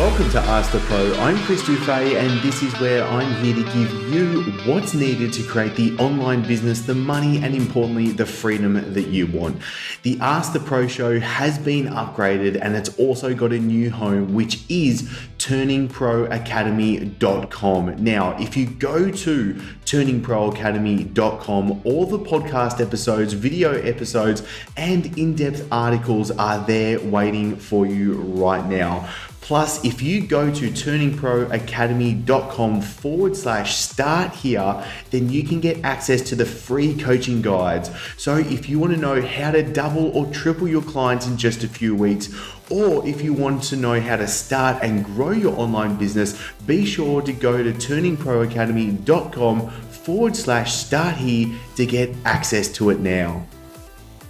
Welcome to Ask the Pro. I'm Chris Dufay, and this is where I'm here to give you what's needed to create the online business, the money, and importantly, the freedom that you want. The Ask the Pro show has been upgraded, and it's also got a new home, which is turningproacademy.com. Now, if you go to turningproacademy.com, all the podcast episodes, video episodes, and in-depth articles are there waiting for you right now. Plus, if you go to turningproacademy.com/start here, then you can get access to the free coaching guides. So if you want to know how to double or triple your clients in just a few weeks, or if you want to know how to start and grow your online business, be sure to go to turningproacademy.com/start here to get access to it now.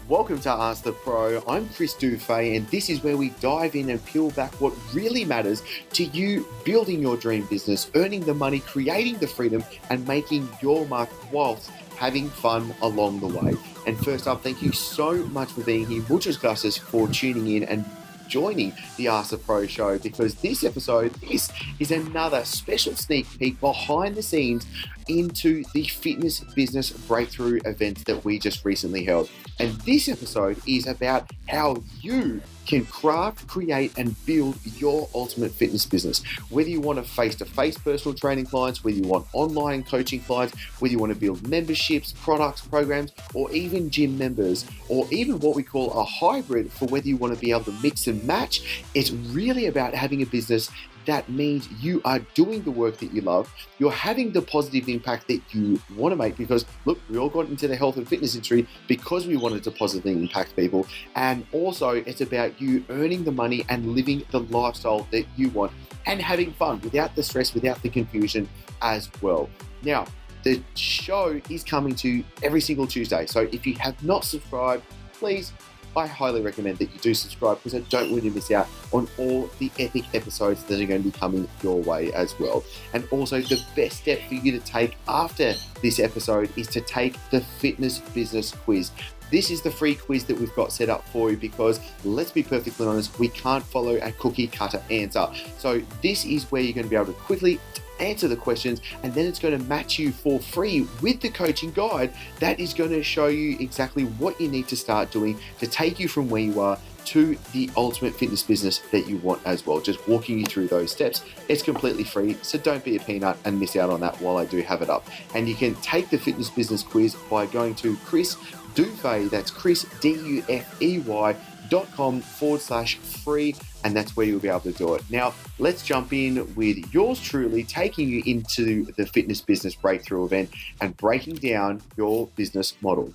Welcome to Ask the Pro. I'm Chris Dufay, and this is where we dive in and peel back what really matters to you building your dream business, earning the money, creating the freedom, and making your mark whilst having fun along the way. And first up, thank you so much for being here. Muchas gracias for tuning in and joining the Ask the Pro show, because this episode is another special sneak peek behind the scenes into the fitness business breakthrough event that we just recently held. And this episode is about how you can craft, create, and build your ultimate fitness business. Whether you want face-to-face personal training clients, whether you want online coaching clients, whether you want to build memberships, products, programs, or even gym members, or even what we call a hybrid for whether you want to be able to mix and match, it's really about having a business that means you are doing the work that you love, you're having the positive impact that you want to make, because look, we all got into the health and fitness industry because we wanted to positively impact people. And also it's about you earning the money and living the lifestyle that you want and having fun without the stress, without the confusion as well. Now, the show is coming to you every single Tuesday. So if you have not subscribed, please, I highly recommend that you do subscribe, because I don't want you to miss out on all the epic episodes that are going to be coming your way as well. And also, the best step for you to take after this episode is to take the Fitness Business Quiz. This is the free quiz that we've got set up for you, because let's be perfectly honest, we can't follow a cookie cutter answer. So this is where you're going to be able to quickly answer the questions, and then it's going to match you for free with the coaching guide that is going to show you exactly what you need to start doing to take you from where you are to the ultimate fitness business that you want as well. Just walking you through those steps. It's completely free, so don't be a peanut and miss out on that while I do have it up. And you can take the Fitness Business Quiz by going to Chris Dufay, that's Chris DUFEY.com/free, and that's where you'll be able to do it. Now, let's jump in with yours truly taking you into the Fitness Business Breakthrough event and breaking down your business model.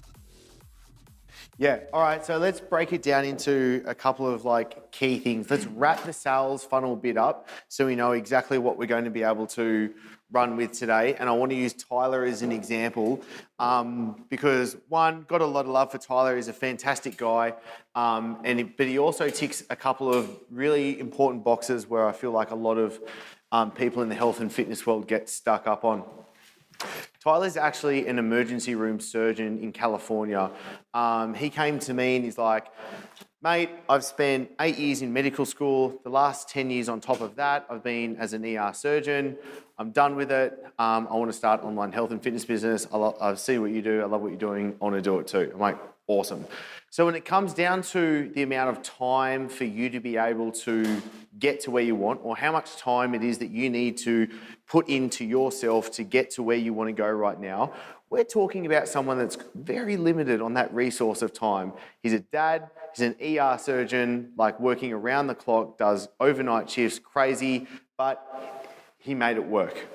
Yeah, all right, so let's break it down into a couple of key things. Let's wrap the sales funnel bit up so we know exactly what we're going to be able to run with today. And I want to use Tyler as an example because, one, got a lot of love for Tyler. He's a fantastic guy, but he also ticks a couple of really important boxes where I feel like a lot of people in the health and fitness world get stuck up on. Tyler's actually an emergency room surgeon in California. He came to me and he's like, mate, I've spent 8 years in medical school. The last 10 years on top of that, I've been as an ER surgeon. I'm done with it. I want to start online health and fitness business. I see what you do. I love what you're doing. I want to do it too. I'm like, awesome. So when it comes down to the amount of time for you to be able to get to where you want, or how much time it is that you need to put into yourself to get to where you want to go right now, we're talking about someone that's very limited on that resource of time. He's a dad, he's an ER surgeon, working around the clock, does overnight shifts, crazy, but he made it work.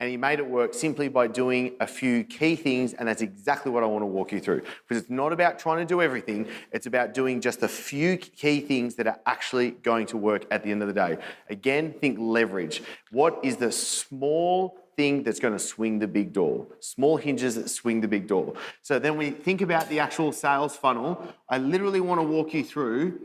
And he made it work simply by doing a few key things, and that's exactly what I want to walk you through. Because it's not about trying to do everything, it's about doing just a few key things that are actually going to work at the end of the day. Again, think leverage. What is the small thing that's going to swing the big door? Small hinges that swing the big door. So then we think about the actual sales funnel. I literally want to walk you through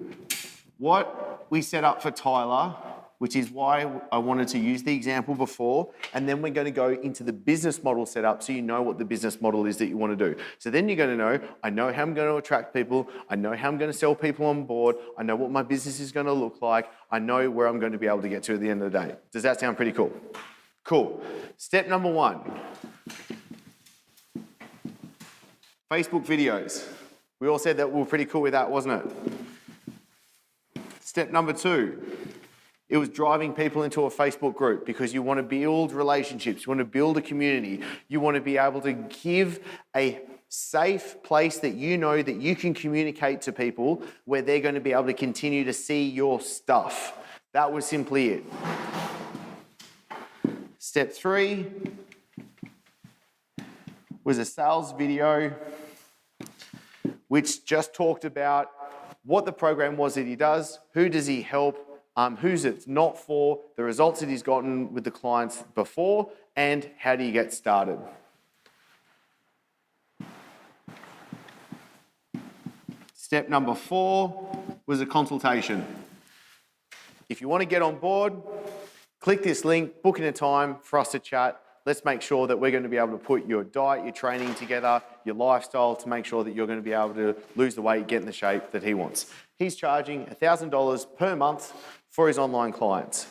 what we set up for Tyler which is why I wanted to use the example before, and then we're going to go into the business model setup so you know what the business model is that you want to do. So then you're going to know, I know how I'm going to attract people, I know how I'm going to sell people on board, I know what my business is going to look like, I know where I'm going to be able to get to at the end of the day. Does that sound pretty cool? Cool. Step number 1. Facebook videos. We all said that we were pretty cool with that, wasn't it? Step number 2. It was driving people into a Facebook group because you want to build relationships, you want to build a community, you want to be able to give a safe place that you know that you can communicate to people where they're going to be able to continue to see your stuff. That was simply it. Step 3 was a sales video which just talked about what the program was that he does, who does he help, who's it's not for, the results that he's gotten with the clients before, and how do you get started. Step number 4 was a consultation. If you want to get on board, click this link, book in a time for us to chat. Let's make sure that we're going to be able to put your diet, your training together, your lifestyle to make sure that you're going to be able to lose the weight, get in the shape that he wants. He's charging $1,000 per month for his online clients.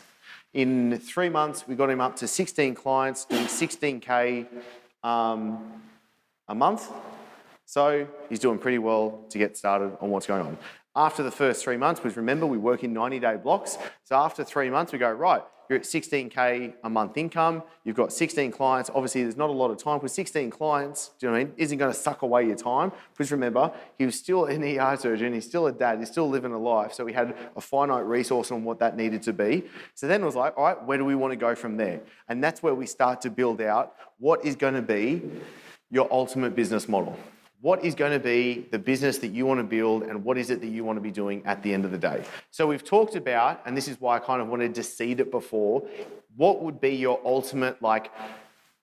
In 3 months, we got him up to 16 clients doing $16K a month. So he's doing pretty well to get started on what's going on. After the first 3 months, because remember, we work in 90-day blocks. So after 3 months, we go, right, you're at 16K a month income. You've got 16 clients. Obviously, there's not a lot of time because 16 clients, do you know what I mean, isn't going to suck away your time. Because remember, he was still an ER surgeon. He's still a dad. He's still living a life. So we had a finite resource on what that needed to be. So then it was like, all right, where do we want to go from there? And that's where we start to build out what is going to be your ultimate business model. What is going to be the business that you want to build and what is it that you want to be doing at the end of the day? So we've talked about, and this is why I kind of wanted to seed it before, what would be your ultimate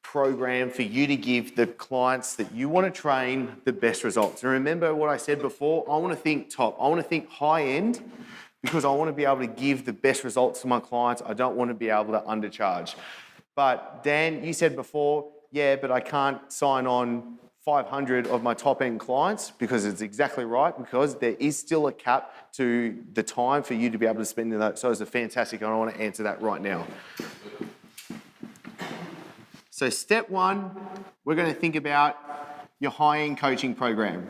program for you to give the clients that you want to train the best results. And remember what I said before, I want to think top. I want to think high end because I want to be able to give the best results to my clients. I don't want to be able to undercharge. But Dan, you said before, yeah, but I can't sign on 500 of my top end clients because it's exactly right, because there is still a cap to the time for you to be able to spend in that. So it's a fantastic, and I want to answer that right now. So step 1, we're going to think about your high-end coaching program.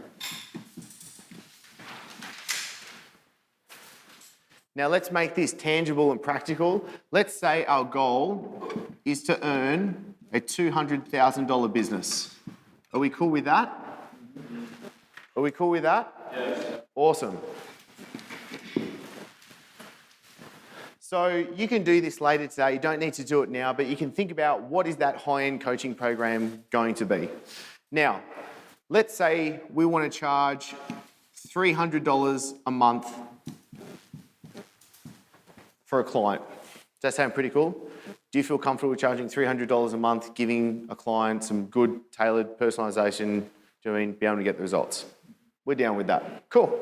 Now let's make this tangible and practical. Let's say our goal is to earn a $200,000 business. Are we cool with that? Are we cool with that? Yes. Awesome. So you can do this later today. You don't need to do it now, but you can think about what is that high-end coaching program going to be. Now, let's say we want to charge $300 a month for a client. Does that sound pretty cool? Do you feel comfortable with charging $300 a month, giving a client some good, tailored personalisation, do you mean, be able to get the results? We're down with that. Cool.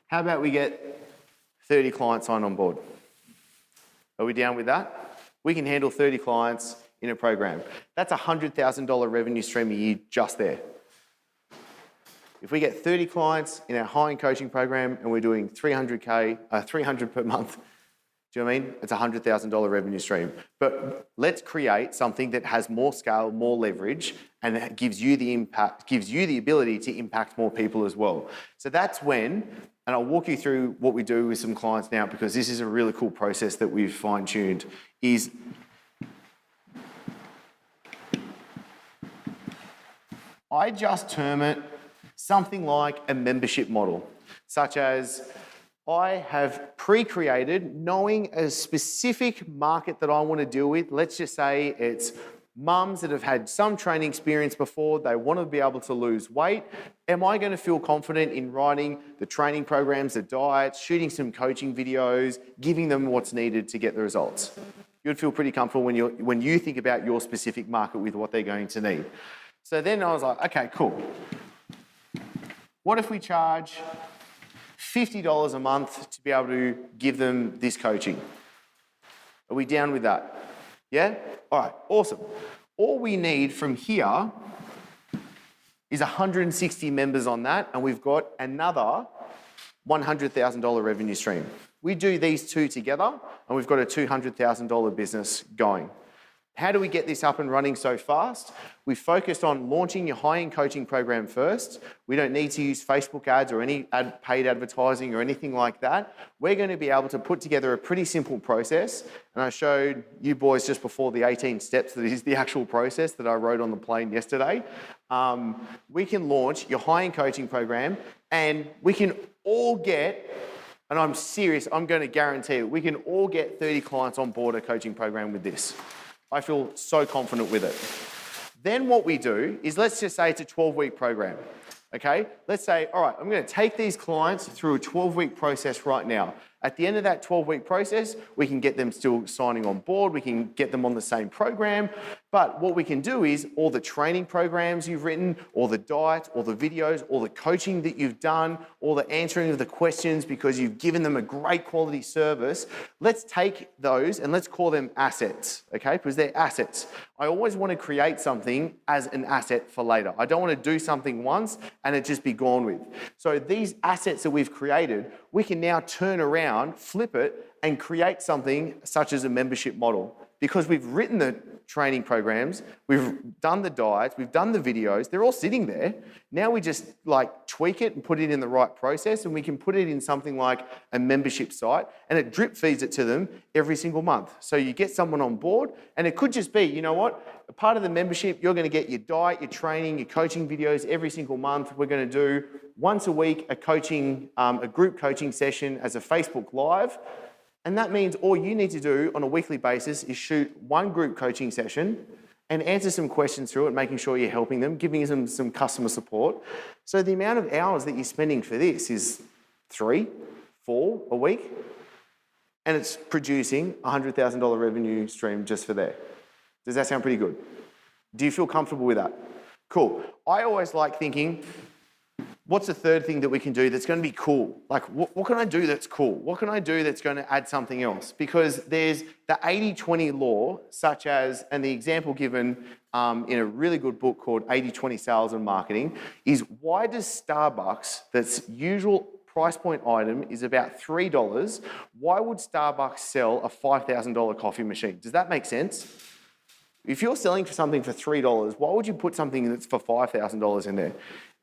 How about we get 30 clients signed on board? Are we down with that? We can handle 30 clients in a program. That's a $100,000 revenue stream a year just there. If we get 30 clients in our high-end coaching program and we're doing $300 per month, do you know what I mean? It's a $100,000 revenue stream. But let's create something that has more scale, more leverage, and that gives you the impact, gives you the ability to impact more people as well. So that's when, and I'll walk you through what we do with some clients now because this is a really cool process that we've fine-tuned, is I just term it something like a membership model, such as I have pre-created, knowing a specific market that I want to deal with. Let's just say it's mums that have had some training experience before, they want to be able to lose weight. Am I going to feel confident in writing the training programs, the diets, shooting some coaching videos, giving them what's needed to get the results? You'd feel pretty comfortable when you think about your specific market with what they're going to need. So then I was like, okay, cool. What if we charge $50 a month to be able to give them this coaching. Are we down with that? Yeah? All right, awesome. All we need from here is 160 members on that, and we've got another $100,000 revenue stream. We do these two together, and we've got a $200,000 business going. How do we get this up and running so fast? We focused on launching your high-end coaching program first. We don't need to use Facebook ads or any paid advertising or anything like that. We're going to be able to put together a pretty simple process. And I showed you boys just before the 18 steps that is the actual process that I wrote on the plane yesterday. We can launch your high-end coaching program, and we can all get, and I'm serious, I'm going to guarantee it, we can all get 30 clients on board a coaching program with this. I feel so confident with it. Then what we do is, let's just say it's a 12-week program, okay? Let's say, all right, I'm going to take these clients through a 12-week process right now. At the end of that 12-week process, we can get them still signing on board, we can get them on the same program, but what we can do is all the training programs you've written, all the diet, all the videos, all the coaching that you've done, all the answering of the questions because you've given them a great quality service, let's take those and let's call them assets, okay? Because they're assets. I always want to create something as an asset for later. I don't want to do something once and it just be gone with. So these assets that we've created, we can now turn around, flip it, and create something such as a membership model. Because we've written the training programs, we've done the diets, we've done the videos, they're all sitting there. Now we just tweak it and put it in the right process, and we can put it in something like a membership site, and it drip feeds it to them every single month. So you get someone on board, and it could just be, you know what, a part of the membership, you're going to get your diet, your training, your coaching videos every single month. We're going to do once a week a group coaching session as a Facebook Live. And that means all you need to do on a weekly basis is shoot one group coaching session and answer some questions through it, making sure you're helping them, giving them some customer support. So the amount of hours that you're spending for this is 3, 4 a week, and it's producing a $100,000 revenue stream just for there. Does that sound pretty good? Do you feel comfortable with that? Cool. I always like thinking, what's the third thing that we can do that's going to be cool? Like, what can I do that's cool? What can I do that's going to add something else? Because there's the 80-20 law, such as, and the example given in a really good book called 80-20 Sales and Marketing, is why does Starbucks, that's usual price point item is about $3, why would Starbucks sell a $5,000 coffee machine? Does that make sense? If you're selling for something for $3, why would you put something that's for $5,000 in there?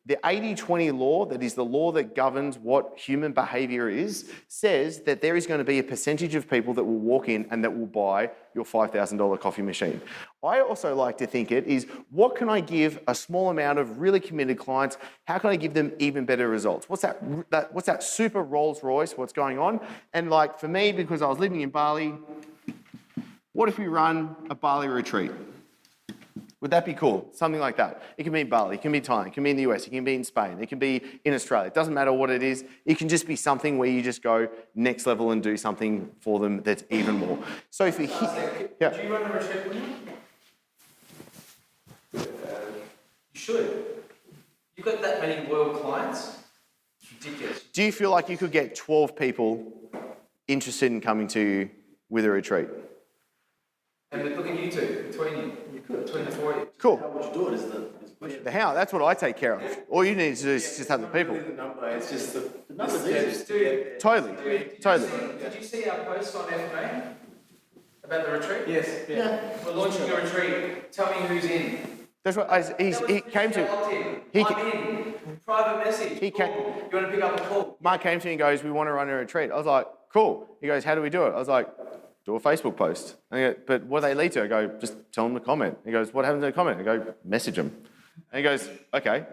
The 80-20 law, that is the law that governs what human behaviour is, says that there is going to be a percentage of people that will walk in and that will buy your $5,000 coffee machine. I also like to think it is, what can I give a small amount of really committed clients? How can I give them even better results? What's that super Rolls Royce? What's going on? And like for me, because I was living in Bali, what if we run a Bali retreat? Would that be cool? Something like that. It can be in Bali, it can be in Thailand, it can be in the US, it can be in Spain, it can be in Australia. It doesn't matter what it is. It can just be something where you just go next level and do something for them that's even more. So if you... Yeah. Do you run a retreat with you? You should. You've got that many loyal clients? It's ridiculous. Do you feel like you could get 12 people interested in coming to you with a retreat? And look at you two, between you. Between the four of you. Cool. How would you do it is the question. The how, that's what I take care of. All you need to do is just have the people. The number, it's just the number's Steps, dude. Totally, totally. Did you see our post on FMA about the retreat? Yes. Yeah. We're launching a retreat. Tell me who's in. That's what he came to. I'm in. Private message. He came. Cool. You want to pick up a call? Mark came to me and goes, we want to run a retreat. I was like, cool. He goes, how do we do it? I was like, do a Facebook post. And I go, but what do they lead to? I go, just tell them to comment. He goes, what happens to the comment? I go, message them. And he goes, okay,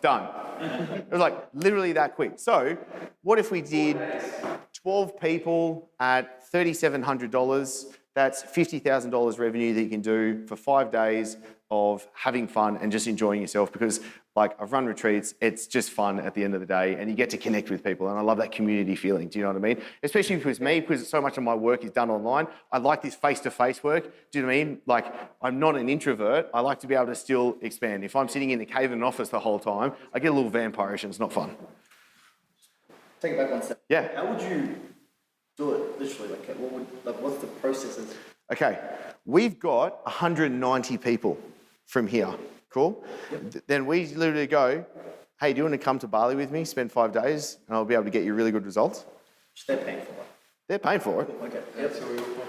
done. It was like literally that quick. So what if we did 12 people at $3,700? That's $50,000 revenue that you can do for 5 days of having fun and just enjoying yourself, because like I've run retreats, it's just fun at the end of the day and you get to connect with people, and I love that community feeling, do you know what I mean? Especially because so much of my work is done online. I like this face-to-face work, do you know what I mean? Like I'm not an introvert, I like to be able to still expand. If I'm sitting in the cave in an office the whole time, I get a little vampirish and it's not fun. take it back one step. Yeah. How would you do it, literally? What's the processes? Okay, we've got 190 people from here. Cool? Then we literally go, hey, do you want to come to Bali with me, spend 5 days, and I'll be able to get you really good results? They're paying for it. They're paying for it. Okay. That's what we were talking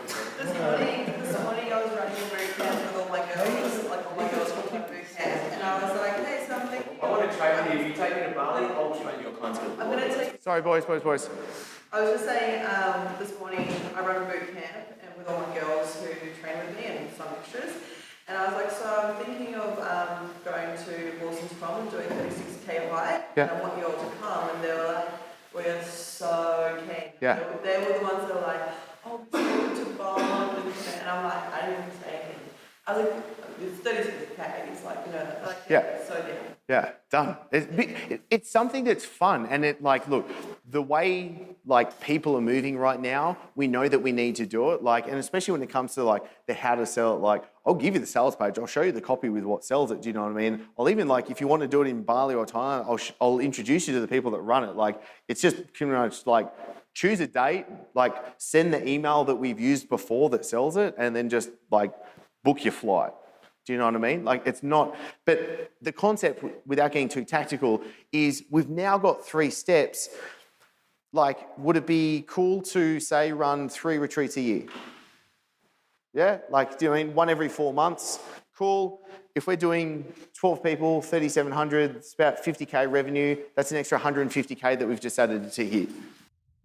about. This morning I was running a boot camp with all my girls, like all my girls from boot camp, and I was like, hey, something. I want to train with you. If you take me to Bali, I'll train your clients. I'm going to take. Sorry, boys. I was just saying, this morning I run a boot camp and with all my girls who train with me and some extras. And I was like, so I'm thinking of going to Wilson's Prom and doing 36k hike. Yeah. And I want you all to come. And they were like, we're so keen. Yeah. They were the ones that were like, oh, we're going to bond. And I'm like, I didn't even say anything. I was like, it's 36k. He's like, like, Yeah. so down. Yeah, done. It's something that's fun, and it look, the way people are moving right now, we know that we need to do it. And especially when it comes to the how to sell it. I'll give you the sales page. I'll show you the copy with what sells it. Do you know what I mean? I'll even if you want to do it in Bali or Thailand, I'll introduce you to the people that run it. It's just pretty much choose a date, send the email that we've used before that sells it, and then just book your flight. Do you know what I mean? It's not, but the concept, without getting too tactical, is we've now got 3 steps. Would it be cool to, say, run 3 retreats a year? Yeah? Do you mean one every 4 months? Cool. If we're doing 12 people, 3,700, it's about 50k revenue. That's an extra 150k that we've just added to here.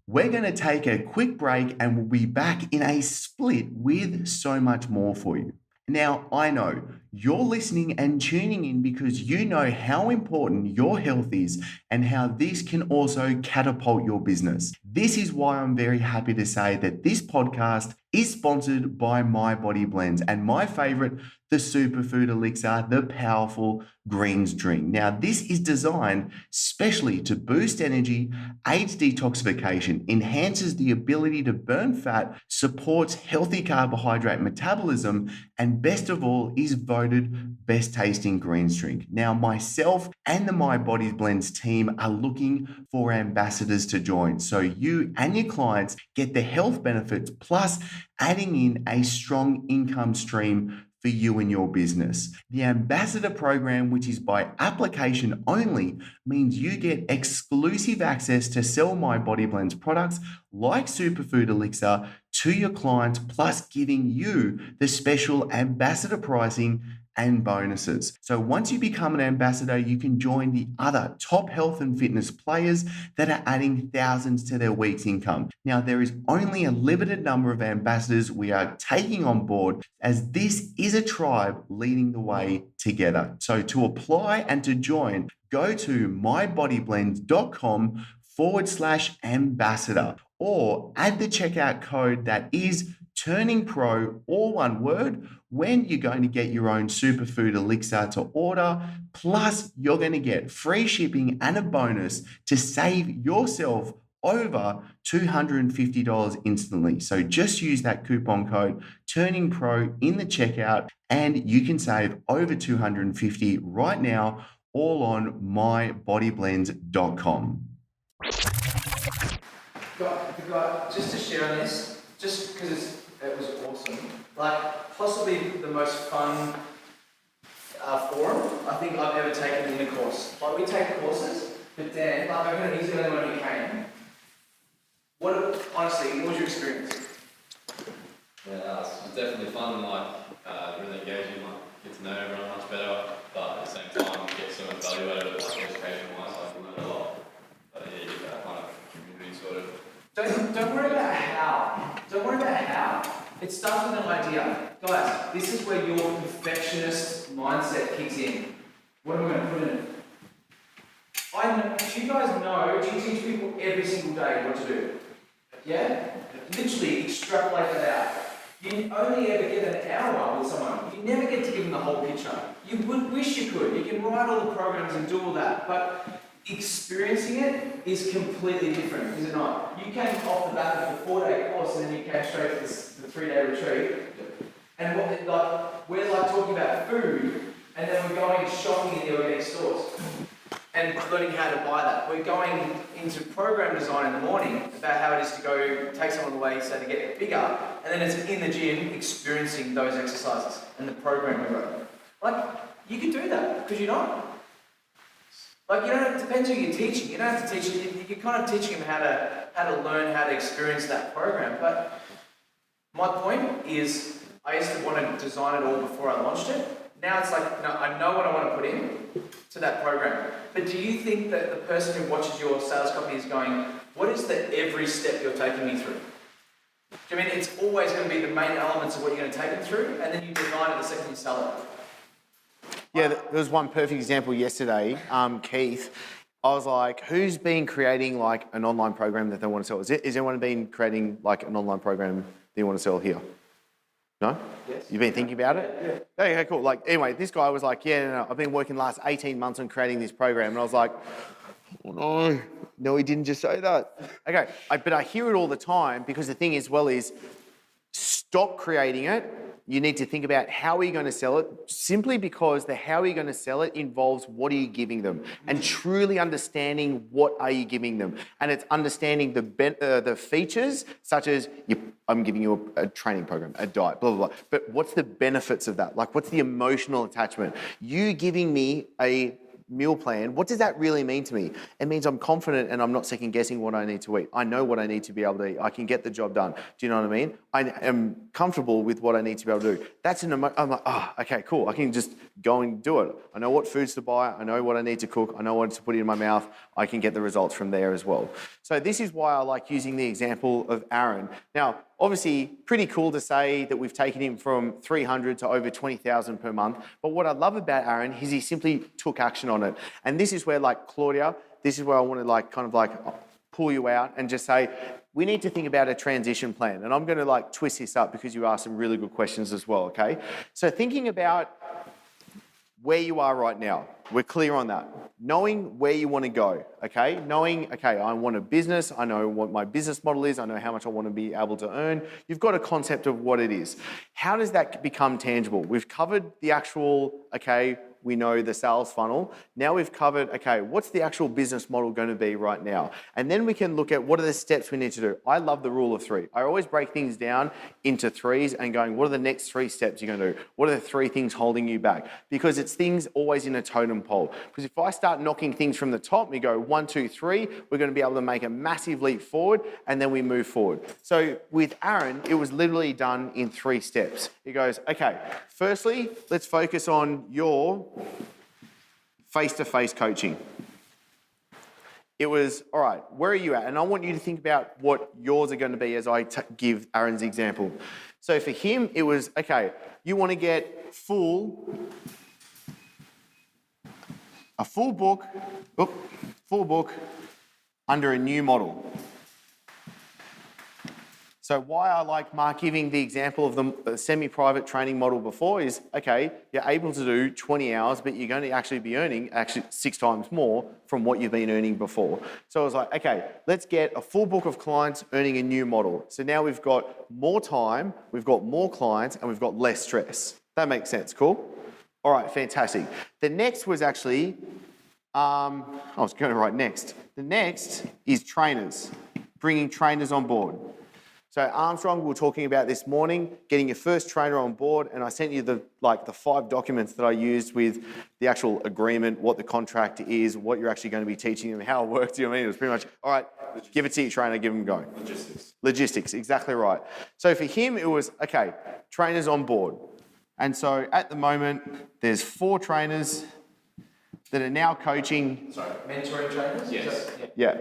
We're going to take a quick break and we'll be back in a split with so much more for you. Now, I know you're listening and tuning in because you know how important your health is and how this can also catapult your business. This is why I'm very happy to say that this podcast is sponsored by My Body Blends and my favorite, the Superfood Elixir, the powerful greens drink. Now, this is designed specially to boost energy, aids detoxification, enhances the ability to burn fat, supports healthy carbohydrate metabolism, and best of all, is voted best tasting greens drink. Now, myself and the My Body Blends team are looking for ambassadors to join. So you and your clients get the health benefits plus adding in a strong income stream for you and your business. The ambassador program, which is by application only, means you get exclusive access to sell My Body Blends products like Superfood Elixir to your clients, plus giving you the special ambassador pricing and bonuses. So once you become an ambassador, you can join the other top health and fitness players that are adding thousands to their week's income. Now, there is only a limited number of ambassadors we are taking on board, as this is a tribe leading the way together. So to apply and to join, go to mybodyblends.com/ambassador or add the checkout code that is Turning Pro, all one word, when you're going to get your own Superfood Elixir to order. Plus, you're going to get free shipping and a bonus to save yourself over $250 instantly. So just use that coupon code Turning Pro in the checkout and you can save over $250 right now, all on mybodyblends.com. Just to share on this, just because it was awesome, possibly the most fun forum I think I've ever taken in a course. We take courses, but Dan, I heard he's the only one who came. Honestly, what was your experience? Yeah, it was definitely fun and really engaging, get to know everyone much better, but at the same time get so much value out of it, education-wise, we learned a lot. But yeah, you get that kind of community sort of. Don't worry about how. Don't worry about how. It starts with an idea. Guys, this is where your perfectionist mindset kicks in. What am I going to put in it? Do you guys know, do you teach people every single day what to do? Yeah? Literally extrapolate that out. You only ever get an hour with someone. You never get to give them the whole picture. You would wish you could. You can write all the programs and do all that, but experiencing it is completely different, is it not? You came off the back of the 4-day course and then you came straight to the 3-day retreat. And we're talking about food, and then we're going shopping in the organic stores and learning how to buy that. We're going into program design in the morning about how it is to go take someone away, say to get bigger, and then it's in the gym experiencing those exercises and the program we wrote. Like, you could do that, could you not? Like, you don't, it depends who you're teaching. You don't have to teach, you're kind of teaching them how to learn, how to experience that program. But my point is, I used to want to design it all before I launched it. Now it's like, no, I know what I want to put in to that program. But do you think that the person who watches your sales copy is going, what is the every step you're taking me through? Do you mean it's always going to be the main elements of what you're going to take them through, and then you design it the second you sell it? Yeah, there was one perfect example yesterday, Keith. I was like, who's been creating like an online program that they want to sell? Is anyone been creating like an online program that you want to sell here? No? Yes. You've been thinking about it? Yeah. Okay, cool. Like, anyway, this guy was like, yeah, no, I've been working the last 18 months on creating this program. And I was like, oh no, no, he didn't just say that. Okay, but I hear it all the time because the thing is, well, is stop creating it. You need to think about how are you going to sell it, simply because the how are you going to sell it involves what are you giving them, and truly understanding what are you giving them. And it's understanding the features, such as I'm giving you a training program, a diet, blah, blah, blah. But what's the benefits of that? Like, what's the emotional attachment? You giving me a meal plan, what does that really mean to me? It means I'm confident and I'm not second guessing what I need to eat. I know what I need to be able to eat. I can get the job done. Do you know what I mean? I am comfortable with what I need to be able to do. That's I'm like, oh, okay, cool. I can just go and do it. I know what foods to buy. I know what I need to cook. I know what to put in my mouth. I can get the results from there as well. So this is why I like using the example of Aaron. Now, obviously, pretty cool to say that we've taken him from 300 to over 20,000 per month. But what I love about Aaron is he simply took action on it. And this is where, like, Claudia, this is where I want to, like, kind of like pull you out and just say, we need to think about a transition plan. And I'm going to, like, twist this up because you asked some really good questions as well, okay? So thinking about where you are right now. We're clear on that. Knowing where you want to go, okay? Knowing, okay, I want a business. I know what my business model is. I know how much I want to be able to earn. You've got a concept of what it is. How does that become tangible? We've covered the actual, okay, we know the sales funnel. Now we've covered, okay, what's the actual business model going to be right now? And then we can look at what are the steps we need to do. I love the rule of three. I always break things down into threes and going, what are the next 3 steps you're going to do? What are the 3 things holding you back? Because it's things always in a totem pole. Because if I start knocking things from the top, we go 1, 2, 3, we're going to be able to make a massive leap forward, and then we move forward. So with Aaron, it was literally done in 3 steps. He goes, okay, firstly, let's focus on your face-to-face coaching. It was, all right, where are you at? And I want you to think about what yours are going to be as I give Aaron's example. So for him, it was, okay, you want to get a full book under a new model. So why I like Mark giving the example of the semi-private training model before is, okay, you're able to do 20 hours, but you're going to actually be earning 6 times more from what you've been earning before. So I was like, okay, let's get a full book of clients earning a new model. So now we've got more time, we've got more clients, and we've got less stress. That makes sense, cool? All right, fantastic. The next was actually, I was going to write next. The next is trainers, bringing trainers on board. So Armstrong, we were talking about this morning, getting your first trainer on board, and I sent you the 5 documents that I used with the actual agreement, what the contract is, what you're actually going to be teaching them, how it works. You know what I mean? It was pretty much, all right, give it to your trainer, give them a go. Logistics, exactly right. So for him, it was, okay, trainers on board. And so at the moment, there's 4 trainers that are now coaching. Sorry, mentoring trainers? Yes. Yeah.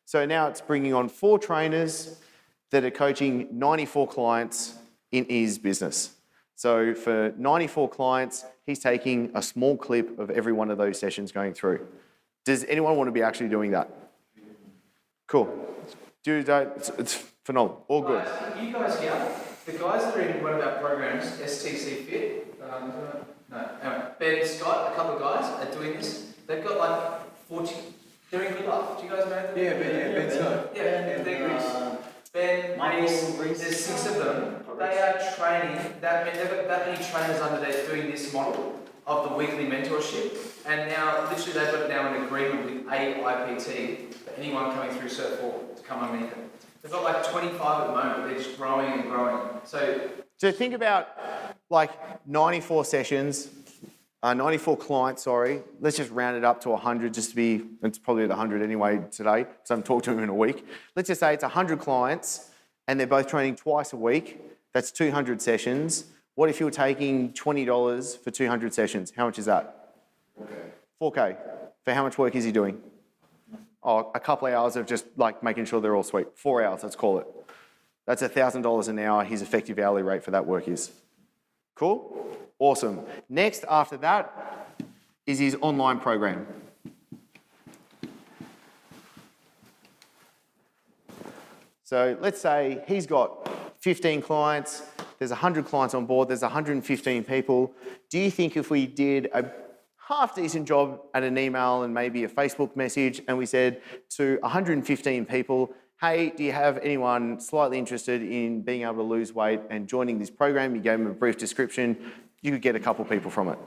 So now it's bringing on 4 trainers that are coaching 94 clients in his business. So for 94 clients, he's taking a small clip of every one of those sessions going through. Does anyone want to be actually doing that? Cool. Dude, it's phenomenal. All good. You guys here, the guys that are in one of our programs, STC Fit, Ben Scott, a couple of guys are doing this. They've got like 40, they're in Good Life. Do you guys know them? Ben Scott. Yeah, they're Greece. Ben, Reese, there's 6 of them. They are training, they've got that many trainers under there doing this model of the weekly mentorship. And now, literally, they've got now an agreement with AIPT anyone coming through Cert 4 to come underneath it. They've got like 25 at the moment, but they're just growing and growing. So think about like 94 sessions, 94 clients, sorry. Let's just round it up to 100 just to be, it's probably at 100 anyway today, because I haven't talked to them in a week. Let's just say it's 100 clients and they're both training twice a week. That's 200 sessions. What if you were taking $20 for 200 sessions? How much is that? 4K. For how much work is he doing? Oh, a couple of hours of just like making sure they're all sweet. 4 hours, let's call it. That's $1,000 an hour his effective hourly rate for that work is. Cool? Awesome. Next, after that, is his online program. So let's say he's got 15 clients, there's 100 clients on board, there's 115 people. Do you think if we did a half decent job at an email and maybe a Facebook message and we said to 115 people, hey, do you have anyone slightly interested in being able to lose weight and joining this program? You gave them a brief description, you could get a couple people from it.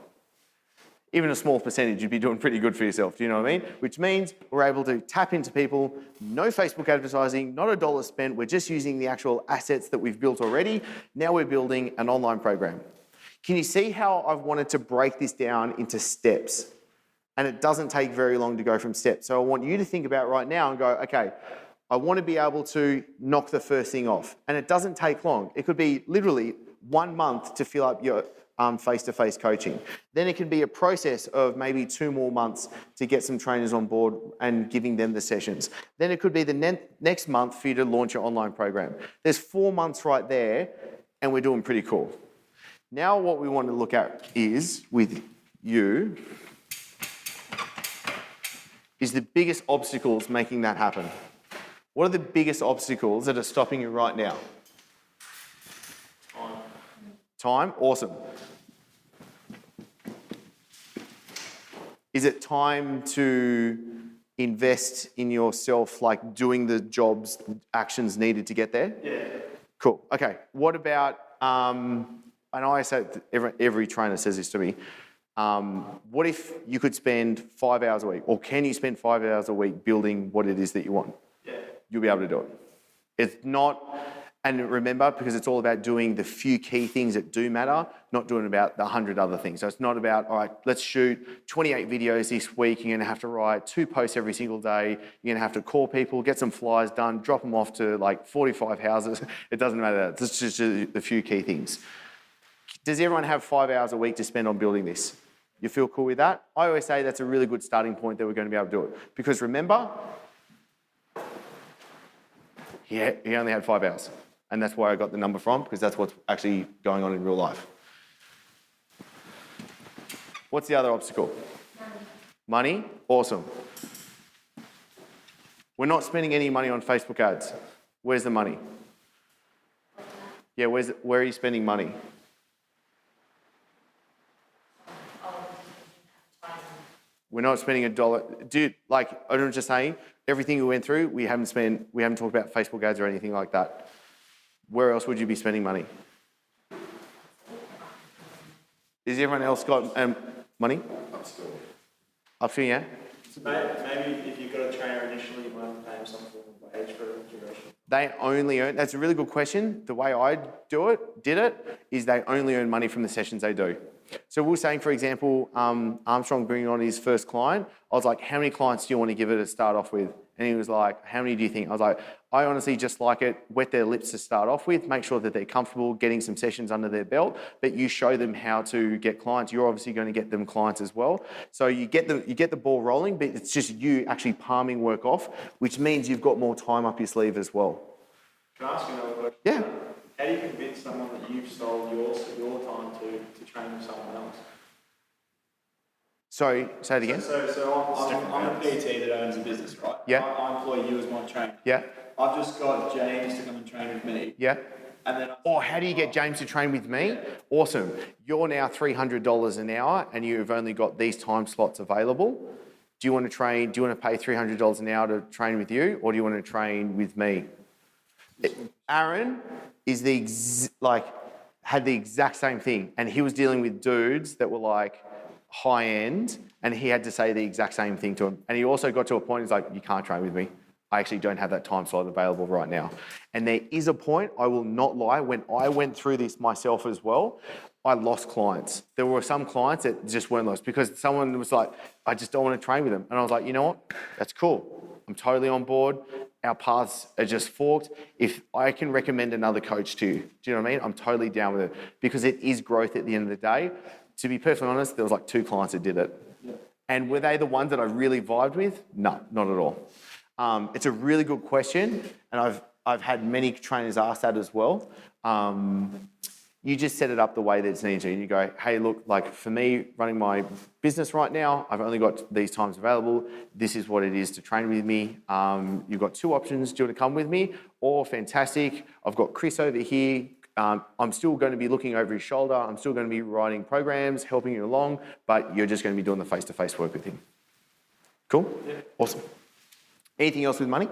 Even a small percentage, you'd be doing pretty good for yourself, do you know what I mean? Which means we're able to tap into people, no Facebook advertising, not a dollar spent, we're just using the actual assets that we've built already. Now we're building an online program. Can you see how I've wanted to break this down into steps? And it doesn't take very long to go from steps. So I want you to think about right now and go, okay, I want to be able to knock the first thing off. And it doesn't take long. It could be literally 1 month to fill up your face-to-face coaching. Then it can be a process of maybe 2 more months to get some trainers on board and giving them the sessions. Then it could be the next month for you to launch your online program. There's 4 months right there, and we're doing pretty cool. Now what we want to look at is, with you, is the biggest obstacles making that happen. What are the biggest obstacles that are stopping you right now? Time? Awesome. Is it time to invest in yourself, like doing the jobs, actions needed to get there? Yeah. Cool. Okay. What about, and I say, every trainer says this to me, what if you could spend 5 hours a week, or can you spend 5 hours a week building what it is that you want? Yeah. You'll be able to do it. It's not, and remember, because it's all about doing the few key things that do matter, not doing about the 100 other things. So it's not about, all right, let's shoot 28 videos this week. You're going to have to write 2 posts every single day. You're going to have to call people, get some flyers done, drop them off to like 45 houses. It doesn't matter. It's just the few key things. Does everyone have 5 hours a week to spend on building this? You feel cool with that? I always say that's a really good starting point that we're going to be able to do it. Because remember, he only had 5 hours. And that's where I got the number from, because that's what's actually going on in real life. What's the other obstacle? Money? Awesome. We're not spending any money on Facebook ads. Where's the money? Yeah, where are you spending money? We're not spending $1. Dude, like I'm just saying, everything we went through, we haven't talked about Facebook ads or anything like that. Where else would you be spending money? Is everyone else got money? Upskill, yeah? So maybe if you've got a trainer initially, you might pay them some form of wage for duration. They only earn, that's a really good question. The way I did it, is they only earn money from the sessions they do. So we were saying, for example, Armstrong bringing on his first client, I was like, how many clients do you want to give it to start off with? And he was like, how many do you think? I was like, I honestly just like it, wet their lips to start off with, make sure that they're comfortable getting some sessions under their belt, but you show them how to get clients. You're obviously going to get them clients as well. So you get the ball rolling, but it's just you actually palming work off, which means you've got more time up your sleeve as well. Can I ask you another question? Yeah. How do you convince someone that you've sold your time to train with someone else? Sorry, say it again. So I'm a PT that owns a business, right? Yeah. I employ you as my trainer. Yeah. I've just got James to come and train with me. Yeah. And then Or how do you get James to train with me? Awesome. You're now $300 an hour and you've only got these time slots available. Do you want to pay $300 an hour to train with you, or do you want to train with me? Aaron is had the exact same thing, and he was dealing with dudes that were like high end, and he had to say the exact same thing to him. And he also got to a point, he's like, you can't train with me. I actually don't have that time slot available right now. And there is a point, I will not lie, when I went through this myself as well, I lost clients. There were some clients that just weren't lost because someone was like, I just don't want to train with them. And I was like, you know what? That's cool. I'm totally on board. Our paths are just forked. If I can recommend another coach to you, do you know what I mean? I'm totally down with it because it is growth at the end of the day. To be perfectly honest, there was like 2 clients that did it. Yeah. And were they the ones that I really vibed with? No, not at all. It's a really good question, and I've had many trainers ask that as well. You just set it up the way that it's needed to. And you go, hey, look, like for me, running my business right now, I've only got these times available. This is what it is to train with me. You've got 2 options. Do you want to come with me? Or fantastic, I've got Chris over here. I'm still going to be looking over his shoulder. I'm still going to be writing programs, helping you along, but you're just going to be doing the face-to-face work with him. Cool? Yeah. Awesome. Anything else with money?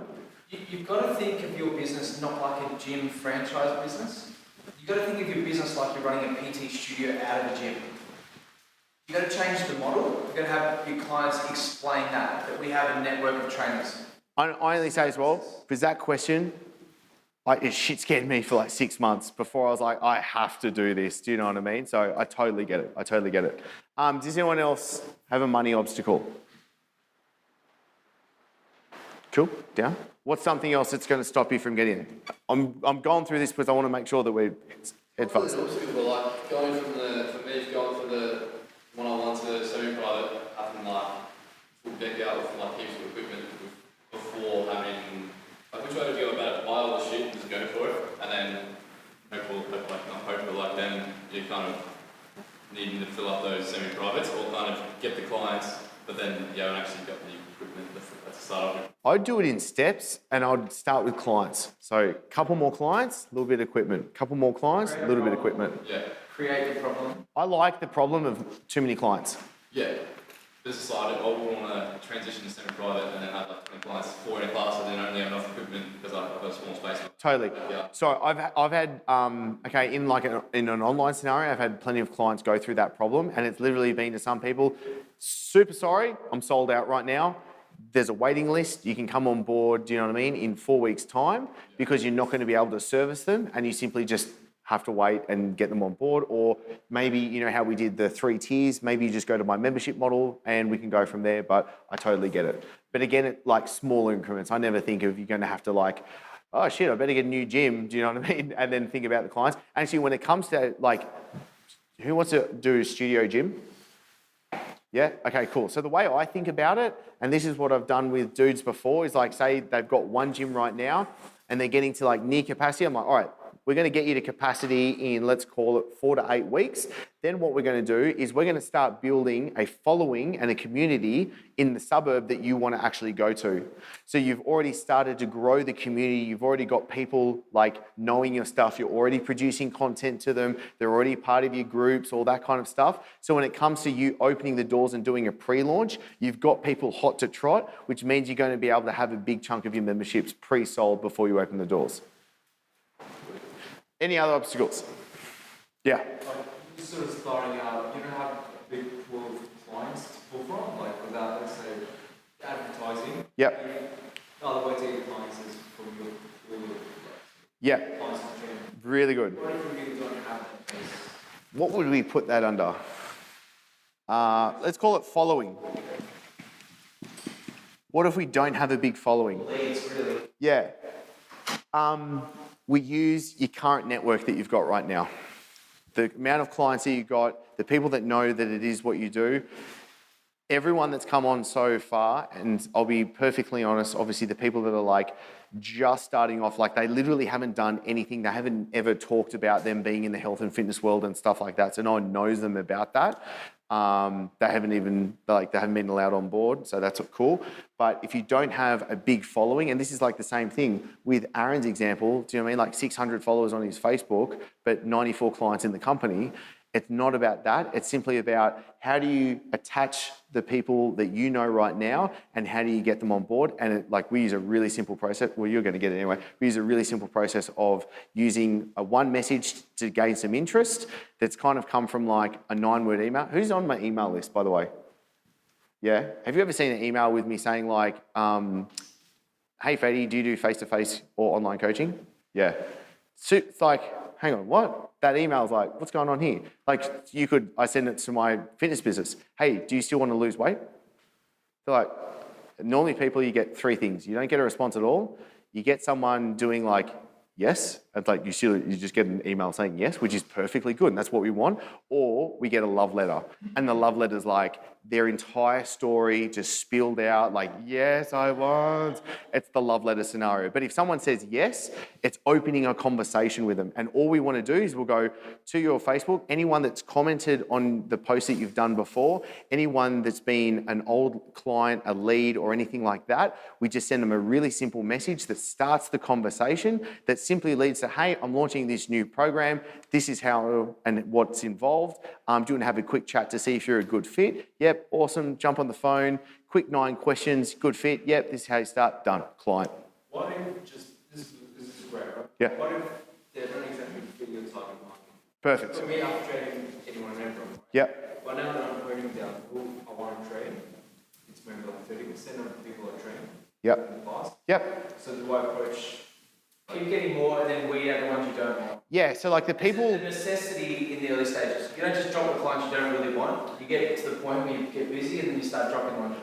You've got to think of your business not like a gym franchise business. You've got to think of your business like you're running a PT studio out of a gym. You've got to change the model. You've got to have your clients explain that we have a network of trainers. I only say as well, because that question, it shit scared me for like 6 months before I was like, I have to do this. Do you know what I mean? So I totally get it. Does anyone else have a money obstacle? Cool, down. What's something else that's going to stop you from getting it? I'm going through this because I want to make sure that we're head fast. Like going from the one-on-one to the semi-private, having like full deck out with like heaps of equipment before having like which way to go about it? Buy all the shit and just go for it, and then then you kind of needing to fill up those semi-privates or kind of get the clients, but then you haven't actually got the equipment to start off with. I'd do it in steps, and I'd start with clients. So, couple more clients, a little bit of equipment. Couple more clients, a little bit of equipment. Yeah. Create the problem. I like the problem of too many clients. Yeah. Just decided I wouldn't want to transition to semi-private and then have like 20 clients, 4 in a class, and then only have enough equipment because I've got a small space. Totally. Yeah. So I've had in an online scenario, I've had plenty of clients go through that problem, and it's literally been to some people, super sorry, I'm sold out right now. There's a waiting list. You can come on board, do you know what I mean, in 4 weeks' time because you're not going to be able to service them, and you simply just have to wait and get them on board. Or maybe, you know how we did the 3 tiers, maybe you just go to my membership model and we can go from there, but I totally get it. But again, it like small increments. I never think of you're going to have to like, oh shit, I better get a new gym, do you know what I mean? And then think about the clients. Actually, when it comes to like, who wants to do a studio gym? Yeah, okay, cool. So the way I think about it, and this is what I've done with dudes before, is like say they've got one gym right now and they're getting to like near capacity. I'm like, all right, we're going to get you to capacity in, let's call it 4 to 8 weeks. Then what we're going to do is we're going to start building a following and a community in the suburb that you want to actually go to. So you've already started to grow the community. You've already got people like knowing your stuff. You're already producing content to them. They're already part of your groups, all that kind of stuff. So when it comes to you opening the doors and doing a pre-launch, you've got people hot to trot, which means you're going to be able to have a big chunk of your memberships pre-sold before you open the doors. Any other obstacles? Yeah. Just sort of starting out, you don't have a big pool of clients to pull from, like without, let's say, advertising. Yep. The other way to get clients is from your pool of Yep. clients to train. Really good. What if we really don't have that base? What would we put that under? Let's call it following. What if we don't have a big following? Leads, really. Yeah. We use your current network that you've got right now. The amount of clients that you've got, the people that know that it is what you do, everyone that's come on so far, and I'll be perfectly honest, obviously the people that are like just starting off, like they literally haven't done anything, they haven't ever talked about them being in the health and fitness world and stuff like that, so no one knows them about that. They haven't been allowed on board, so that's cool. But if you don't have a big following, and this is like the same thing with Aaron's example, do you know what I mean? Like 600 followers on his Facebook, but 94 clients in the company. It's not about that. It's simply about how do you attach the people that you know right now and how do you get them on board? And we use a really simple process. Well, you're going to get it anyway. We use a really simple process of using a one message to gain some interest that's kind of come from like a 9-word email. Who's on my email list, by the way? Yeah. Have you ever seen an email with me saying like, hey, Fady, do you do face-to-face or online coaching? Yeah. So it's like, hang on, what? That email's like, what's going on here? Like I send it to my fitness business. Hey, do you still want to lose weight? They're like, normally people, you get 3 things. You don't get a response at all. You get someone doing like, yes. It's like you just get an email saying yes, which is perfectly good. And that's what we want. Or we get a love letter. And the love letter's like their entire story just spilled out like, yes, I want. It's the love letter scenario. But if someone says yes, it's opening a conversation with them. And all we want to do is we'll go to your Facebook, anyone that's commented on the post that you've done before, anyone that's been an old client, a lead or anything like that, we just send them a really simple message that starts the conversation that simply leads to, hey, I'm launching this new program. This is how and what's involved. Do you want to have a quick chat to see if you're a good fit? Yep, awesome. Jump on the phone. Quick 9 questions. Good fit. Yep, this is how you start. Done. Client. What if this is great, right? Yeah. What if they don't exactly fit your target market? Perfect. For me, I'm training anyone and everyone. Right? Yep. But now that I'm breaking down who I want to train, it's maybe like 30% of the people I train Yep. in the past. Yep. So do I approach? Keep getting more and then weed out the ones you don't want. Yeah, so like the people... It's a necessity in the early stages. You don't just drop the clients you don't really want. You get to the point where you get busy and then you start dropping the ones you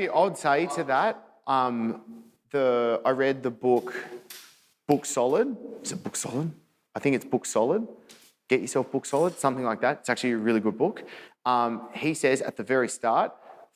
don't. I would say to that, I read the book Solid. Is it Book Solid? I think it's Book Solid. Get yourself Book Solid, something like that. It's actually a really good book. He says at the very start,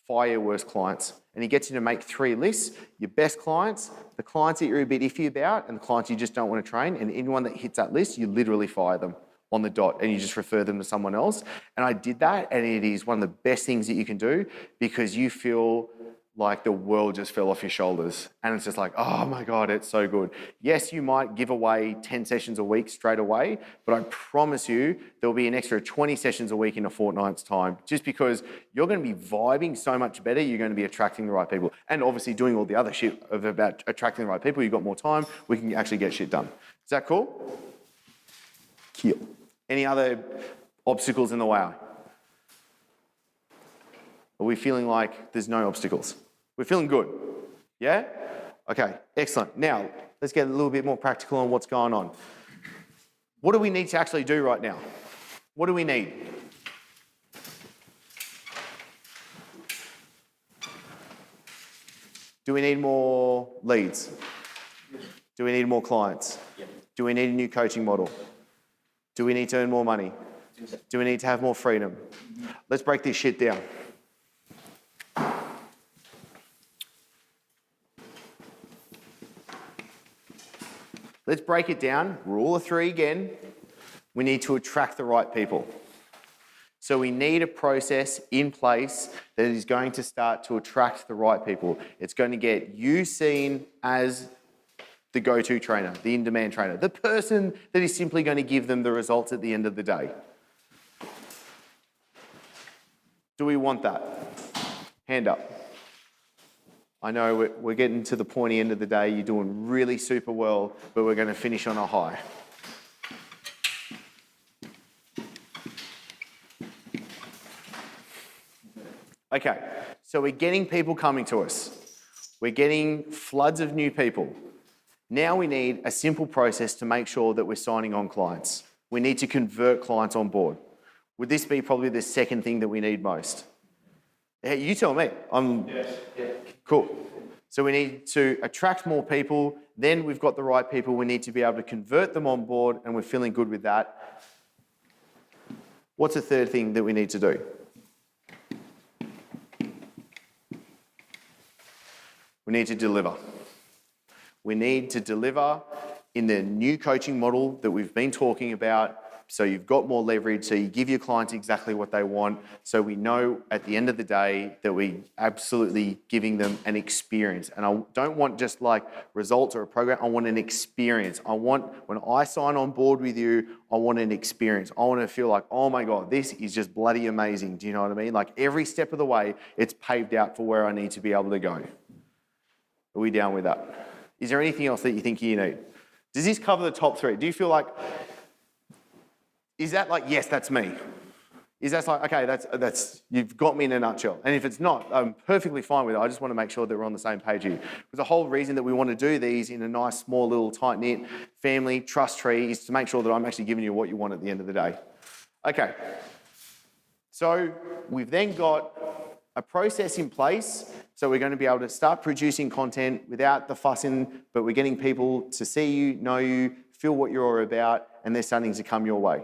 fire your worst clients. And he gets you to make 3 lists, your best clients, the clients that you're a bit iffy about, and the clients you just don't want to train. And anyone that hits that list, you literally fire them on the dot and you just refer them to someone else. And I did that, and it is one of the best things that you can do because you feel like the world just fell off your shoulders. And it's just like, oh my God, it's so good. Yes, you might give away 10 sessions a week straight away, but I promise you there'll be an extra 20 sessions a week in a fortnight's time, just because you're going to be vibing so much better, you're going to be attracting the right people. And obviously doing all the other shit about attracting the right people, you've got more time, we can actually get shit done. Is that cool? Cool. Any other obstacles in the way? Are we feeling like there's no obstacles? We're feeling good, yeah? Okay, excellent. Now, let's get a little bit more practical on what's going on. What do we need to actually do right now? What do we need? Do we need more leads? Do we need more clients? Do we need a new coaching model? Do we need to earn more money? Do we need to have more freedom? Let's break this shit down. Let's break it down. Rule of 3 again. We need to attract the right people. So we need a process in place that is going to start to attract the right people. It's going to get you seen as the go-to trainer, the in-demand trainer, the person that is simply going to give them the results at the end of the day. Do we want that? Hand up. I know we're getting to the pointy end of the day. You're doing really super well, but we're going to finish on a high. Okay, so we're getting people coming to us. We're getting floods of new people. Now we need a simple process to make sure that we're signing on clients. We need to convert clients on board. Would this be probably the second thing that we need most? Hey, you tell me. Yes. Yeah. Cool. So we need to attract more people. Then we've got the right people. We need to be able to convert them on board, and we're feeling good with that. What's the third thing that we need to do? We need to deliver. We need to deliver in the new coaching model that we've been talking about. so you've got more leverage, so you give your clients exactly what they want, so we know at the end of the day that we absolutely giving them an experience. And I don't want just like results or a program, I want an experience. I want, when I sign on board with you, I want an experience. I want to feel like, oh my God, this is just bloody amazing. Do you know what I mean? Like every step of the way, it's paved out for where I need to be able to go. Are we down with that? Is there anything else that you think you need? Does this cover the top three? Do you feel like, is that like, yes, that's me? Is that like, okay, that's you've got me in a nutshell? And if it's not, I'm perfectly fine with it. I just want to make sure that we're on the same page here. Because the whole reason that we want to do these in a nice, small, little, tight-knit family trust tree is to make sure that I'm actually giving you what you want at the end of the day. Okay. So we've then got a process in place, so we're going to be able to start producing content without the fussing, but we're getting people to see you, know you, feel what you're about, and they're starting to come your way.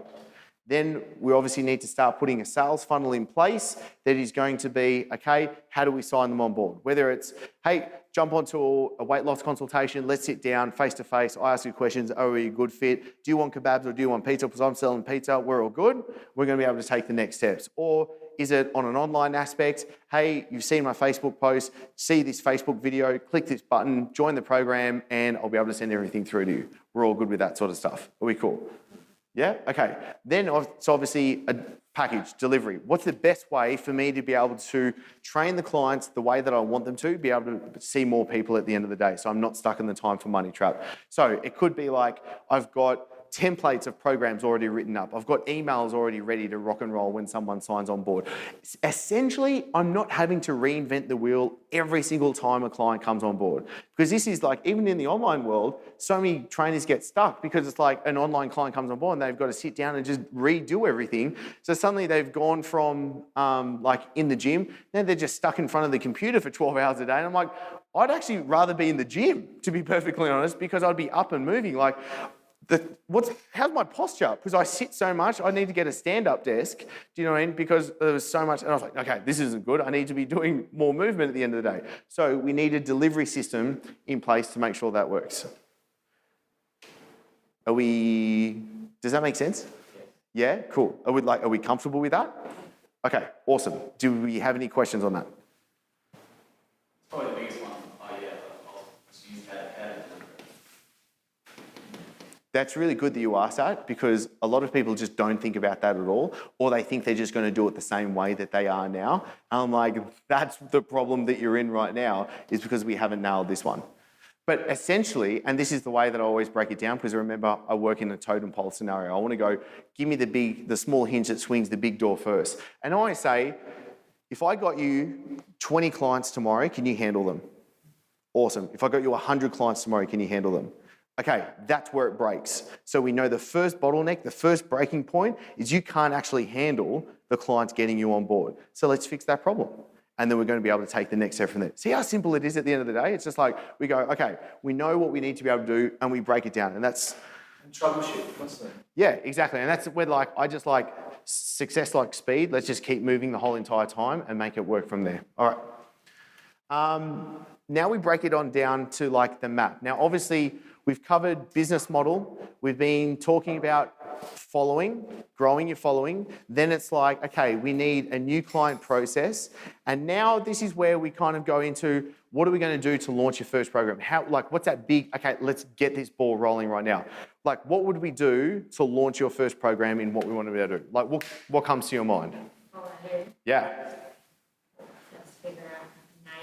Then we obviously need to start putting a sales funnel in place that is going to be, okay, how do we sign them on board? Whether it's, hey, jump onto a weight loss consultation, let's sit down face-to-face, I ask you questions, are we a good fit? Do you want kebabs or do you want pizza? Because I'm selling pizza, we're all good. We're going to be able to take the next steps. Or is it on an online aspect? Hey, you've seen my Facebook post, see this Facebook video, click this button, join the program, and I'll be able to send everything through to you. We're all good with that sort of stuff. Are we cool? Yeah? Okay. Then it's obviously a package, delivery. What's the best way for me to be able to train the clients the way that I want them to, be able to see more people at the end of the day, so I'm not stuck in the time for money trap. So it could be like, I've got templates of programs already written up. I've got emails already ready to rock and roll when someone signs on board. Essentially, I'm not having to reinvent the wheel every single time a client comes on board. Because this is like, even in the online world, so many trainers get stuck because it's like an online client comes on board and they've got to sit down and just redo everything. So suddenly they've gone from like in the gym, now they're just stuck in front of the computer for 12 hours a day. And I'm like, I'd actually rather be in the gym, to be perfectly honest, because I'd be up and moving. Like, how's my posture? Because I sit so much, I need to get a stand-up desk. Do you know what I mean? Because there was so much, and I was like, okay, this isn't good. I need to be doing more movement at the end of the day. So we need a delivery system in place to make sure that works. Does that make sense? Yeah, cool. Are we comfortable with that? Okay, awesome. Do we have any questions on that? Probably the biggest one. I'll just use how to deliver it. That's really good that you asked that, because a lot of people just don't think about that at all, or they think they're just going to do it the same way that they are now. And I'm like, that's the problem that you're in right now, is because we haven't nailed this one. But essentially, and this is the way that I always break it down, because remember, I work in a totem pole scenario. I want to go, give me the small hinge that swings the big door first. And I always say, if I got you 20 clients tomorrow, can you handle them? Awesome. If I got you 100 clients tomorrow, can you handle them? Okay, that's where it breaks. So we know the first bottleneck, the first breaking point is you can't actually handle the clients getting you on board. So let's fix that problem. And then we're going to be able to take the next step from there. See how simple it is at the end of the day? It's just like, we go, okay, we know what we need to be able to do, and we break it down. And that's... And troubleshoot constantly. Yeah, exactly. And that's where I just like success like speed. Let's just keep moving the whole entire time and make it work from there. All right. Now we break it on down to like the map. Now, obviously, we've covered business model. We've been talking about following, growing your following. Then it's like, okay, we need a new client process. And now this is where we kind of go into, what are we going to do to launch your first program? What's that big, okay, let's get this ball rolling right now. Like, what would we do to launch your first program in what we want to be able to do? Like, what comes to your mind? Yeah. Just figure out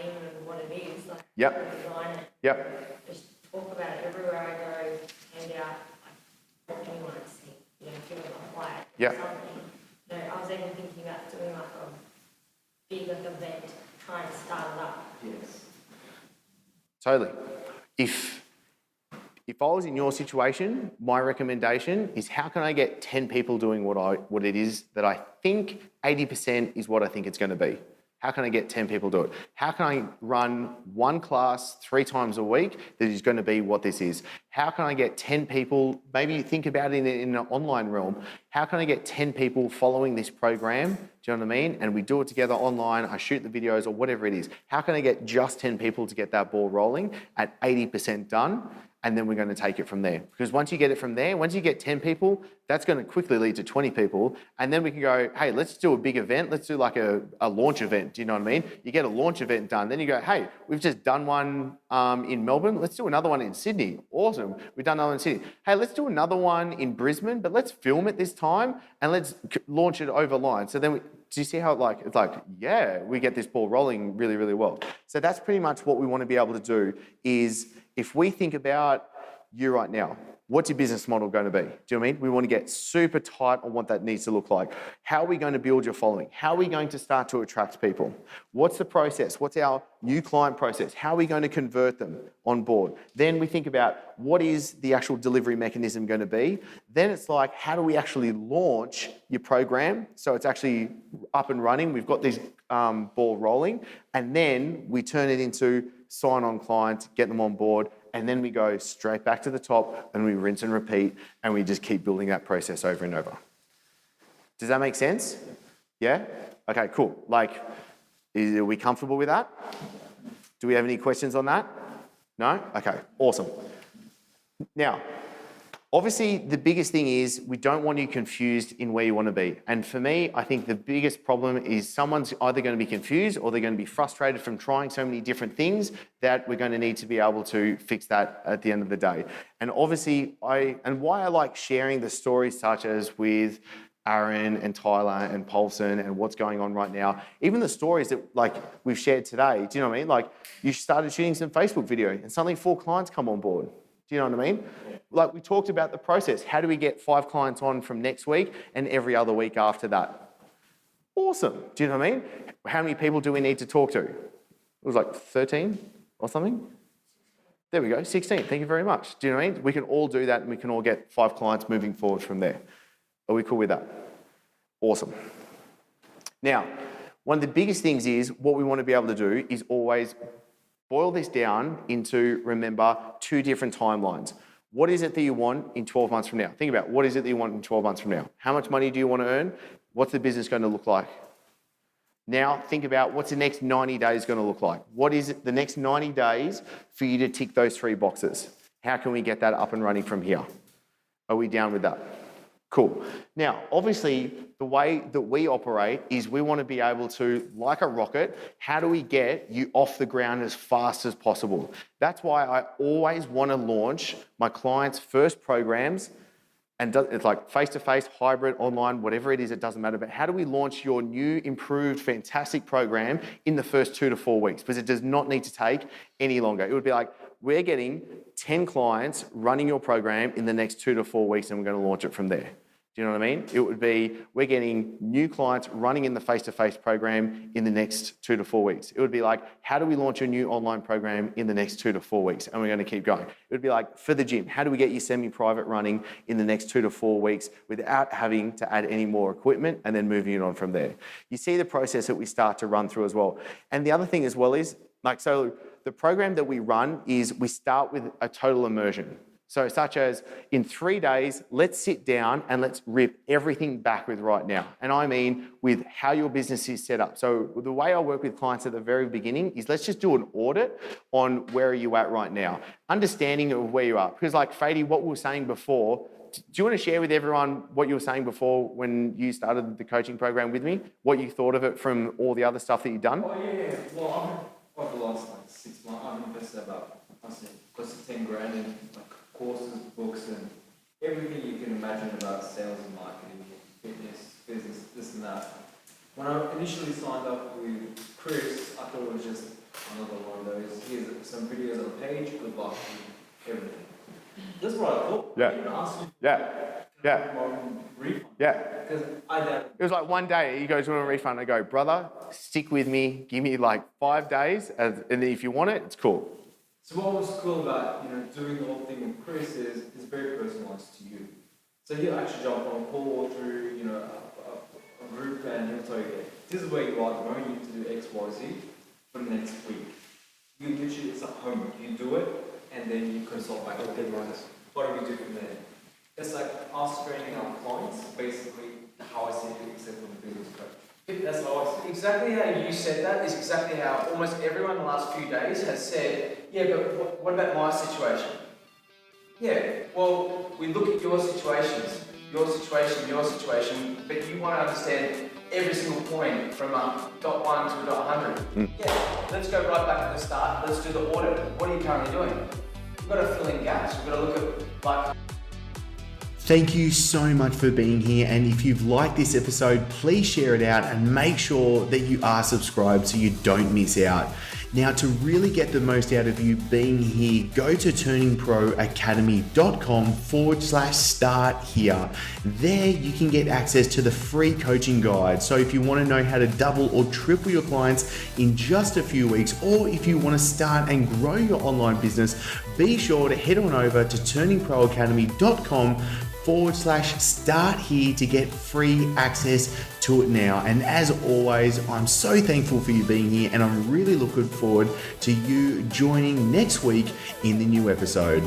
the name and what it is, like Yep. design it. Yep. Just talk about it everywhere I go, hand out, like, what do you want to see? You know, give it a white. Yep. Something. You know, I was even thinking about doing like a big like event, trying to start it up. Yes. Totally. If I was in your situation, my recommendation is, how can I get 10 people doing what it is that I think 80% is what I think it's going to be? How can I get 10 people do it? How can I run one class 3 times a week that is going to be what this is? How can I get 10 people, maybe you think about it in an online realm, how can I get 10 people following this program? Do you know what I mean? And we do it together online, I shoot the videos or whatever it is. How can I get just 10 people to get that ball rolling at 80% done? and then we're going to take it from there. Because once you get it from there, once you get 10 people, that's going to quickly lead to 20 people. And then we can go, hey, let's do a big event. Let's do like a launch event. Do you know what I mean? You get a launch event done. Then you go, hey, we've just done one in Melbourne. Let's do another one in Sydney. Awesome. We've done another one in Sydney. Hey, let's do another one in Brisbane, but let's film it this time and let's launch it over line. So then do you see how it's like, yeah, we get this ball rolling really, really well. So that's pretty much what we want to be able to do is if we think about you right now, what's your business model going to be? Do you know what I mean? We want to get super tight on what that needs to look like. How are we going to build your following? How are we going to start to attract people? What's the process? What's our new client process? How are we going to convert them on board? Then we think about what is the actual delivery mechanism going to be? Then it's like, how do we actually launch your program so it's actually up and running? We've got this ball rolling, and then we turn it into sign-on clients, get them on board, and then we go straight back to the top and we rinse and repeat and we just keep building that process over and over. Does that make sense? Yeah? Okay, cool. Like, are we comfortable with that? Do we have any questions on that? No? Okay, awesome. Now, obviously, the biggest thing is we don't want you confused in where you want to be. And for me, I think the biggest problem is someone's either going to be confused or they're going to be frustrated from trying so many different things that we're going to need to be able to fix that at the end of the day. And obviously, why I like sharing the stories such as with Aaron and Tyler and Paulson and what's going on right now, even the stories that like we've shared today, do you know what I mean? Like you started shooting some Facebook video and suddenly 4 clients come on board. Do you know what I mean? Like we talked about the process. How do we get 5 clients on from next week and every other week after that? Awesome. Do you know what I mean? How many people do we need to talk to? It was like 13 or something. There we go, 16. Thank you very much. Do you know what I mean? We can all do that and we can all get 5 clients moving forward from there. Are we cool with that? Awesome. Now, one of the biggest things is what we want to be able to do is always boil this down into, remember, 2 different timelines. What is it that you want in 12 months from now? Think about what is it that you want in 12 months from now? How much money do you want to earn? What's the business going to look like? Now think about what's the next 90 days going to look like? What is it the next 90 days for you to tick those 3 boxes? How can we get that up and running from here? Are we down with that? Cool. Now, obviously, the way that we operate is we want to be able to, like a rocket, how do we get you off the ground as fast as possible? That's why I always want to launch my clients' first programs, and it's like face-to-face, hybrid, online, whatever it is, it doesn't matter. But how do we launch your new, improved, fantastic program in the first 2 to 4 weeks? Because it does not need to take any longer. It would be like, we're getting 10 clients running your program in the next 2 to 4 weeks and we're going to launch it from there. Do you know what I mean? It would be, we're getting new clients running in the face-to-face program in the next 2 to 4 weeks. It would be like, how do we launch a new online program in the next 2 to 4 weeks? And we're going to keep going. It would be like, for the gym, how do we get your semi-private running in the next 2 to 4 weeks without having to add any more equipment and then moving it on from there? You see the process that we start to run through as well. And the other thing as well is, so the program that we run is we start with a total immersion. So such as in 3 days, let's sit down and let's rip everything back with right now. And I mean with how your business is set up. So the way I work with clients at the very beginning is let's just do an audit on where are you at right now. Understanding of where you are. Because like Fady, what we were saying before, do you want to share with everyone what you were saying before when you started the coaching program with me? What you thought of it from all the other stuff that you've done? Oh yeah. Well, over the last 6 months, I've invested about, close to 10 grand in courses, books, and everything you can imagine about sales and marketing, fitness, business, this and that. When I initially signed up with Chris, I thought it was just another one of those, here's some videos on a page, good luck, everything. That's what I thought. Yeah. I didn't ask you refund. Yeah. Because I doubt it was like one day, he goes, want a refund? I go, brother, stick with me, give me like 5 days, and then if you want it, it's cool. So what was cool about, doing the whole thing with Chris is very personalised to you. So he'll actually jump on a call or through, a group and he'll tell you, this is where you are at the moment, you need to do X, Y, Z for the next week. You literally, it's like homework. You do it and then you consult back with them. What do we do from there? It's like us training our clients, basically how I see it, except for the business coach. That's how I see it. Exactly how you said that is exactly how almost everyone in the last few days has said, yeah, but what about my situation? Yeah, well, we look at your situation, but you want to understand every single point from a dot 1 to a dot 100. Yeah, let's go right back to the start. Let's do the audit. What are you currently doing? We've got to fill in gaps. We've got to look at, like, Thank you so much for being here. And if you've liked this episode, please share it out and make sure that you are subscribed so you don't miss out. Now, to really get the most out of you being here, go to turningproacademy.com/start here. There you can get access to the free coaching guide. So if you want to know how to double or triple your clients in just a few weeks, or if you want to start and grow your online business, be sure to head on over to turningproacademy.com/start here to get free access to it now. And as always, I'm so thankful for you being here, and I'm really looking forward to you joining next week in the new episode.